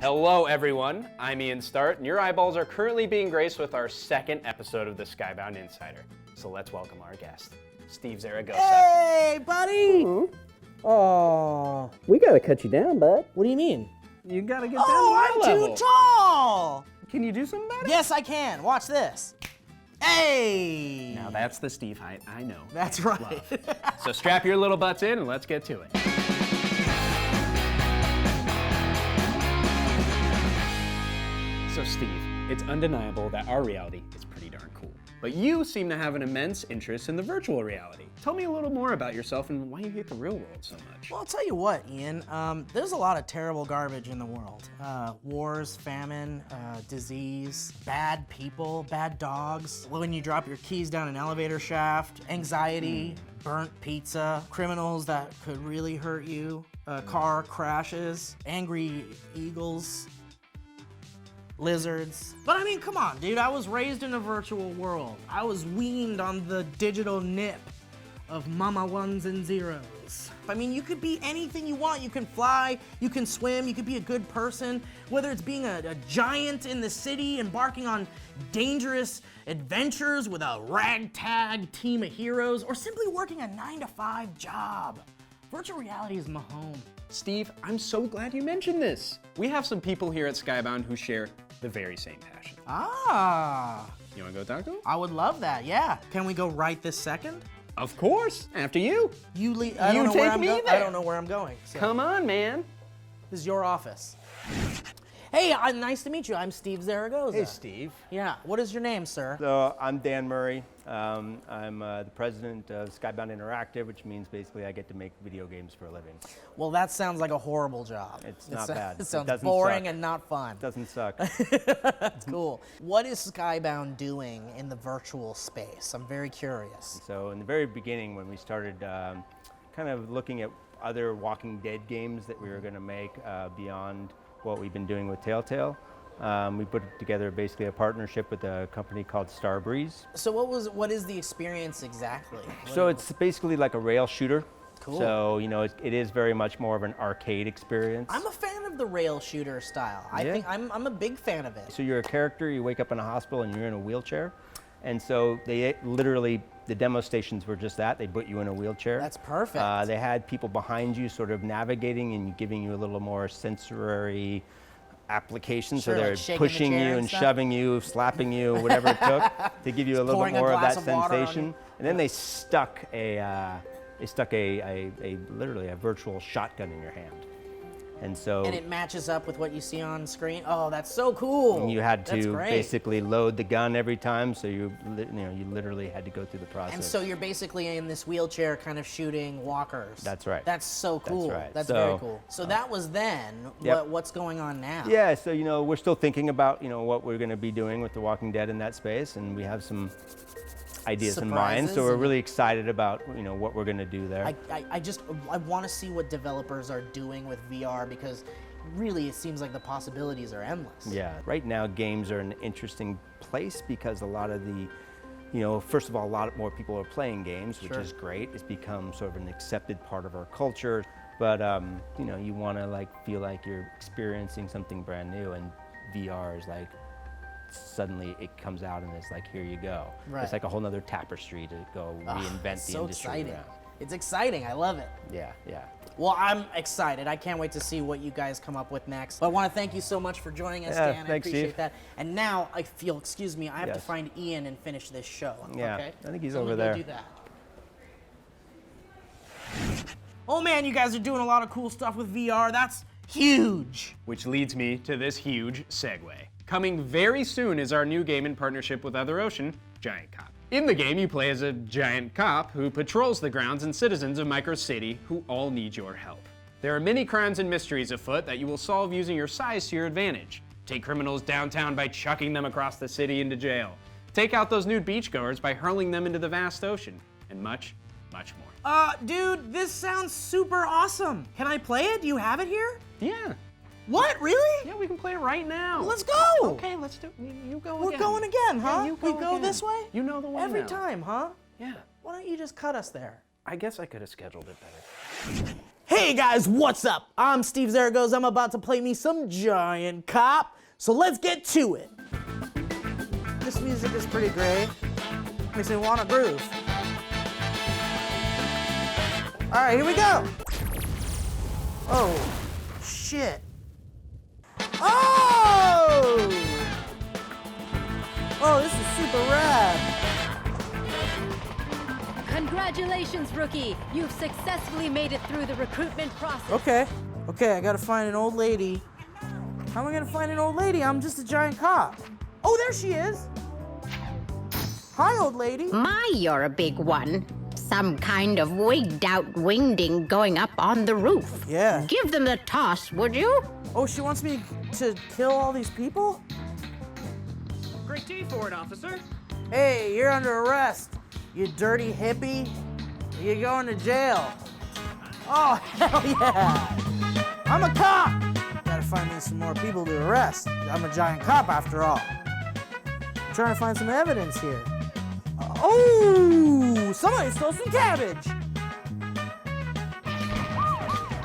Hello everyone, I'm Ian Start, and your eyeballs are currently being graced with our second episode of the Skybound Insider. So let's welcome our guest, Steve Zaragoza. Hey, buddy! Oh, we gotta cut you down, bud. What do you mean? You gotta get down to Oh, my I'm level. too tall! Can you do something better? Yes, I can. Watch this. Hey! Now that's the Steve height I know. That's right. Love. So strap your little butts in and let's get to it. So Steve, it's undeniable that our reality is pretty darn cool. But you seem to have an immense interest in the virtual reality. Tell me a little more about yourself and why you hate the real world so much. Well, I'll tell you what, Ian. There's a lot of terrible garbage in the world. Wars, famine, disease, bad people, bad dogs. When you drop your keys down an elevator shaft, anxiety, burnt pizza, criminals that could really hurt you, car crashes, angry eagles, lizards. But I mean, come on, dude. I was raised in a virtual world. I was weaned on the digital nip of mama ones and zeros. I mean, you could be anything you want. You can fly, you can swim, you could be a good person, whether it's being a giant in the city, embarking on dangerous adventures with a ragtag team of heroes, or simply working a 9-to-5 job. Virtual reality is my home. Steve, I'm so glad you mentioned this. We have some people here at Skybound who share the very same passion. Ah. You wanna go talk to them? I would love that, yeah. Can we go right this second? Of course, after you. You leave. I don't know where I'm going. I don't know where I'm going. So. Come on, man. This is your office. Hey, nice to meet you. I'm Steve Zaragoza. Hey, Steve. Yeah. What is your name, sir? So I'm Dan Murray. I'm the president of Skybound Interactive, which means basically I get to make video games for a living. Well, that sounds like a horrible job. It's not bad. It sounds doesn't boring suck. and not fun. It doesn't suck. That's cool. What is Skybound doing in the virtual space? I'm very curious. So in the very beginning, when we started kind of looking at other Walking Dead games that we were going to make beyond what we've been doing with Telltale, we put together basically a partnership with a company called Starbreeze. So what is the experience exactly? So it's basically like a rail shooter. Cool. So, you know, it is very much more of an arcade experience. I'm a fan of the rail shooter style. I think I'm a big fan of it. So you're a character, you wake up in a hospital and you're in a wheelchair. And so they literally, the demo stations were just that. They put you in a wheelchair. That's perfect. They had people behind you sort of navigating and giving you a little more sensory application. Sure, so they're like pushing the you chair and stuff? shoving you, slapping you, whatever it took to give you a little bit more of that sensation. And then they stuck literally a virtual shotgun in your hand. And so And it matches up with what you see on screen. Oh, that's so cool. you had That's to great. basically load the gun every time, so you literally had to go through the process. And so you're basically in this wheelchair kind of shooting walkers. That's right. That's so cool. That's right. That's So, very cool. So that was then. Yep. What's going on now? Yeah, so we're still thinking about what we're going to be doing with The Walking Dead in that space, and we have some ideas in mind. So we're really excited about what we're going to do there. I want to see what developers are doing with VR, because really it seems like the possibilities are endless. Yeah, right now games are an interesting place because a lot of the first of all, a lot more people are playing games, which is great. It's become sort of an accepted part of our culture. But you want to feel like you're experiencing something brand new, and VR is like suddenly it comes out and it's like, here you go. Right. It's like a whole nother tapestry to go reinvent the so industry exciting. around. It's exciting. I love it. Yeah. Well, I'm excited. I can't wait to see what you guys come up with next. But I want to thank you so much for joining us, Dan. I thanks, appreciate Steve. that. And now I feel, excuse me, I have to Yes. find Ian and finish this show. Yeah, Okay? I think he's So I'm over gonna there. go do that. Oh man, you guys are doing a lot of cool stuff with VR. That's huge. Which leads me to this huge segue. Coming very soon is our new game in partnership with Other Ocean, Giant Cop. In the game, you play as a giant cop who patrols the grounds and citizens of Micro City who all need your help. There are many crimes and mysteries afoot that you will solve using your size to your advantage. Take criminals downtown by chucking them across the city into jail. Take out those nude beachgoers by hurling them into the vast ocean. And much, much more. Dude, this sounds super awesome. Can I play it? Do you have it here? Yeah. What, really? Yeah, we can play it right now. Let's go. Okay, let's do it. You go again. We're going again, huh? Yeah, you we go go again. this way? You know the way Every now. time, huh? Yeah. Why don't you just cut us there? I guess I could have scheduled it better. Hey guys, what's up? I'm Steve Zaragoza. I'm about to play me some Giant Cop, so let's get to it. This music is pretty great. Makes me want to groove. All right, here we go. Oh, shit. Oh! Oh, this is super rad. Congratulations, rookie! You've successfully made it through the recruitment process. Okay, I gotta find an old lady. How am I gonna find an old lady? I'm just a giant cop. Oh, there she is. Hi, old lady. My, you're a big one. Some kind of wigged out wingding going up on the roof. Yeah. Give them the toss, would you? Oh, she wants me to kill all these people? Great day for it, officer. Hey, you're under arrest. You dirty hippie. You're going to jail. Oh, hell yeah. I'm a cop. Gotta find me some more people to arrest. I'm a giant cop after all. I'm trying to find some evidence here. Oh, somebody stole some cabbage.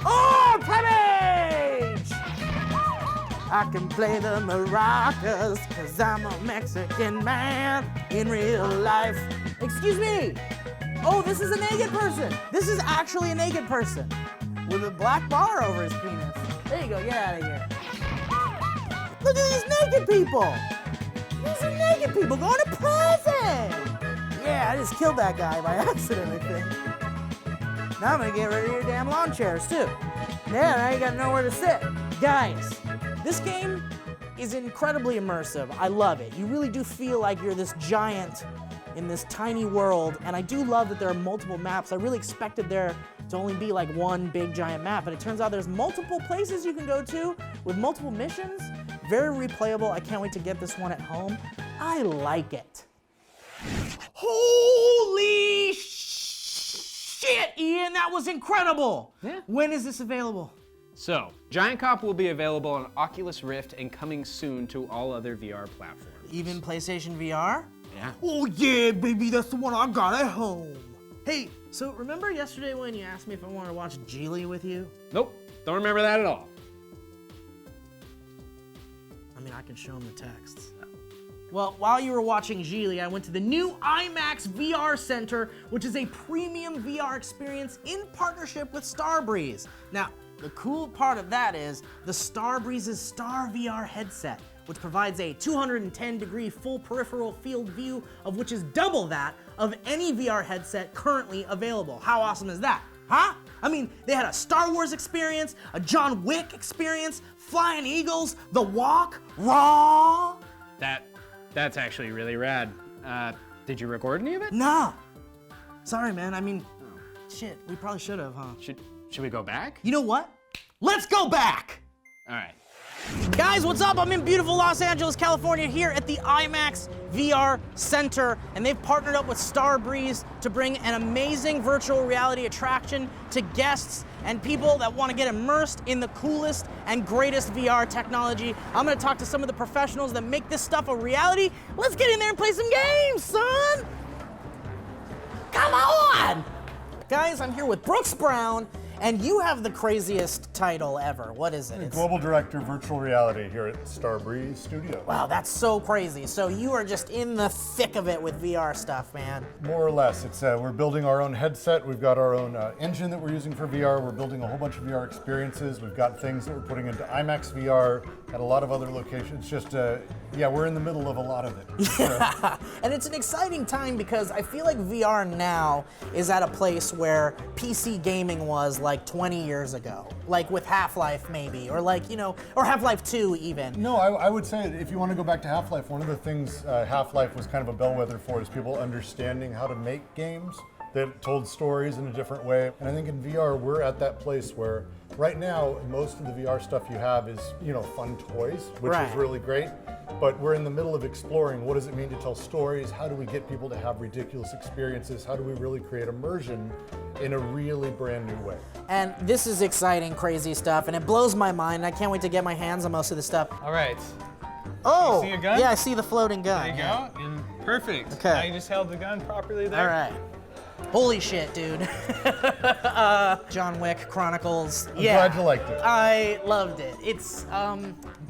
Oh, cabbage! I can play the maracas, cause I'm a Mexican man in real life. Excuse me. Oh, this is a naked person. This is actually a naked person with a black bar over his penis. There you go, get out of here. Look at these naked people. These are naked people going to prison. Yeah, I just killed that guy by accident, I think. Now I'm gonna get rid of your damn lawn chairs too. Yeah, now you got nowhere to sit. Guys, this game is incredibly immersive. I love it. You really do feel like you're this giant in this tiny world, and I do love that there are multiple maps. I really expected there to only be like one big giant map, but it turns out there's multiple places you can go to with multiple missions. Very replayable. I can't wait to get this one at home. I like it. Holy shit, Ian, that was incredible. Yeah. When is this available? So, Giant Cop will be available on Oculus Rift and coming soon to all other VR platforms. Even PlayStation VR? Yeah. Oh yeah, baby, that's the one I got at home. Hey, so remember yesterday when you asked me if I wanted to watch Geely with you? Nope, don't remember that at all. I mean, I can show him the texts. Well, while you were watching Geely, I went to the new IMAX VR Center, which is a premium VR experience in partnership with Starbreeze. Now, the cool part of that is the Starbreeze's Star VR headset, which provides a 210-degree full peripheral field view of which is double that of any VR headset currently available. How awesome is that? Huh? I mean, they had a Star Wars experience, a John Wick experience, Flying Eagles, The Walk, Raw. That's actually really rad. Did you record any of it? Nah. Sorry, man. I mean, shit, we probably should have, huh? Should we go back? You know what? Let's go back! All right. Guys, what's up? I'm in beautiful Los Angeles, California, here at the IMAX VR Center, and they've partnered up with Starbreeze to bring an amazing virtual reality attraction to guests and people that want to get immersed in the coolest and greatest VR technology. I'm gonna talk to some of the professionals that make this stuff a reality. Let's get in there and play some games, son! Come on! Guys, I'm here with Brooks Brown, and you have the craziest title ever. What is it? Global Director Virtual Reality here at Starbreeze Studio. Wow, that's so crazy. So you are just in the thick of it with VR stuff, man. More or less. It's we're building our own headset. We've got our own engine that we're using for VR. We're building a whole bunch of VR experiences. We've got things that we're putting into IMAX VR at a lot of other locations. Just, yeah, we're in the middle of a lot of it. Yeah, and it's an exciting time because I feel like VR now is at a place where PC gaming was like 20 years ago. Like with Half-Life maybe, or like, you know, or Half-Life 2 even. No, I would say if you want to go back to Half-Life, one of the things Half-Life was kind of a bellwether for is people understanding how to make games that told stories in a different way. And I think in VR, we're at that place where right now, most of the VR stuff you have is, you know, fun toys, which is really great. But we're in the middle of exploring what does it mean to tell stories? How do we get people to have ridiculous experiences? How do we really create immersion in a really brand new way? And this is exciting, crazy stuff, and it blows my mind. I can't wait to get my hands on most of this stuff. All right. Oh, You see a gun? yeah, I see the floating gun. There you go. And perfect. Okay. Now you just held the gun properly there. All right. Holy shit, dude. John Wick Chronicles. I'm glad you liked it. I loved it. It's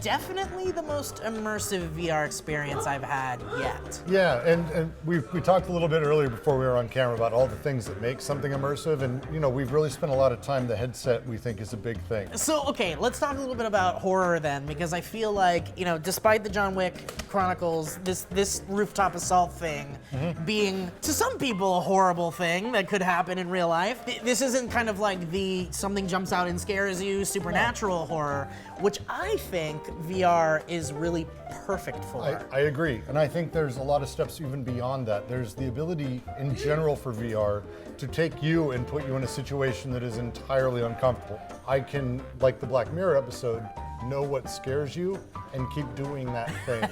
definitely the most immersive VR experience I've had yet. Yeah, and we talked a little bit earlier before we were on camera about all the things that make something immersive, and you know, we've really spent a lot of time. The headset, we think, is a big thing. So, okay, let's talk a little bit about horror then, because I feel like, you know, despite the John Wick Chronicles, this rooftop assault thing being, to some people, a horrible thing that could happen in real life, this isn't kind of like the something jumps out and scares you supernatural horror, which I think VR is really perfect for. I agree, and I think there's a lot of steps even beyond that. There's the ability in general for VR to take you and put you in a situation that is entirely uncomfortable. I can, like the Black Mirror episode, know what scares you and keep doing that thing.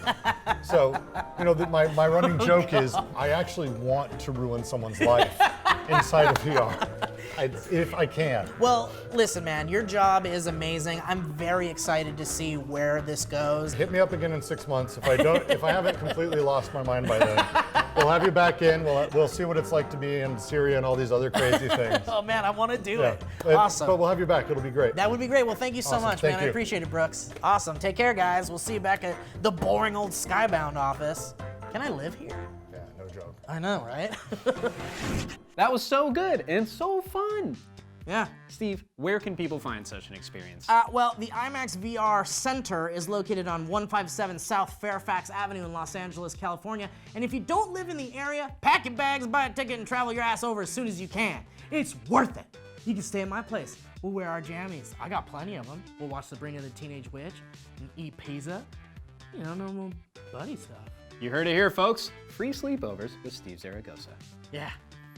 So, you know, my running joke is I actually want to ruin someone's life inside of VR. If I can. Well, listen, man, your job is amazing. I'm very excited to see where this goes. Hit me up again in 6 months. If I haven't completely lost my mind by then, we'll have you back in. We'll see what it's like to be in Syria and all these other crazy things. Oh man, I want to do it. But Awesome. But we'll have you back. It'll be great. That would be great. Well, thank you so Awesome. much, Thank man. I you. appreciate it, Brooks. Awesome. Take care, guys. We'll see you back at the boring old Skybound office. Can I live here? Yeah, no joke. I know, right? That was so good and so fun. Yeah. Steve, where can people find such an experience? Well, the IMAX VR Center is located on 157 South Fairfax Avenue in Los Angeles, California. And if you don't live in the area, pack your bags, buy a ticket, and travel your ass over as soon as you can. It's worth it. You can stay at my place. We'll wear our jammies. I got plenty of them. We'll watch Sabrina the Teenage Witch and eat pizza. You know, normal buddy stuff. You heard it here, folks. Free sleepovers with Steve Zaragoza. Yeah.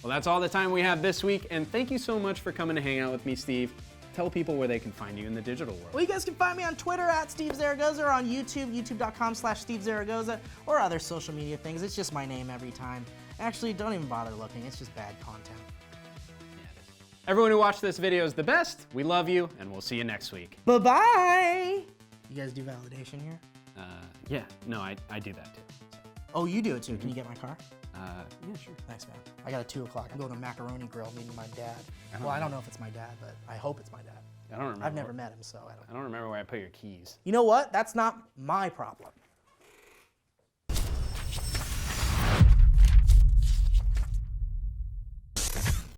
Well, that's all the time we have this week, and thank you so much for coming to hang out with me, Steve. Tell people where they can find you in the digital world. Well, you guys can find me on Twitter at Steve Zaragoza, or on YouTube, youtube.com/Steve Zaragoza, or other social media things. It's just my name every time. Actually, don't even bother looking. It's just bad content. Everyone who watched this video is the best. We love you, and we'll see you next week. Bye-bye. You guys do validation here? Yeah, no, I do that too. Oh, you do it too. Can you get my car? Yeah, sure. Thanks, man. I got a 2 o'clock. I'm going to Macaroni Grill meeting my dad. Well, I don't know if it's my dad, but I hope it's my dad. I don't remember. I've never met him, so I don't know. I don't remember where I put your keys. You know what? That's not my problem.